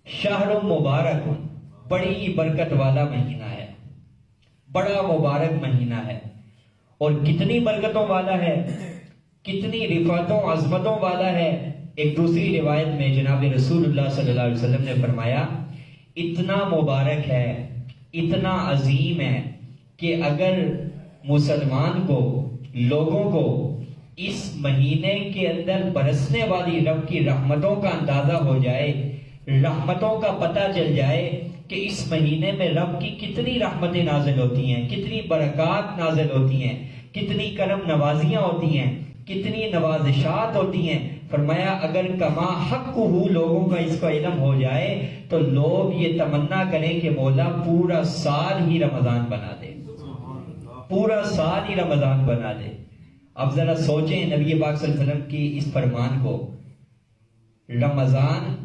شہر مبارک، بڑی برکت والا مہینہ ہے، بڑا مبارک مہینہ ہے، اور کتنی برکتوں والا ہے، کتنی رفعتوں عظمتوں والا ہے۔ ایک دوسری روایت میں جناب رسول اللہ صلی اللہ علیہ وسلم نے فرمایا اتنا مبارک ہے، اتنا عظیم ہے کہ اگر مسلمان کو، لوگوں کو اس مہینے کے اندر برسنے والی رب کی رحمتوں کا اندازہ ہو جائے، رحمتوں کا پتہ چل جائے کہ اس مہینے میں رب کی کتنی رحمتیں نازل ہوتی ہیں، کتنی برکات نازل ہوتی ہیں، کتنی کرم نوازیاں ہوتی ہیں، کتنی نوازشات ہوتی ہیں، فرمایا اگر کما حق ہو لوگوں کا اس کا علم ہو جائے تو لوگ یہ تمنا کریں کہ مولا پورا سال ہی رمضان بنا دے، پورا سال ہی رمضان بنا دے۔ اب ذرا سوچیں نبی پاک صلی اللہ علیہ وسلم کی اس فرمان کو، رمضان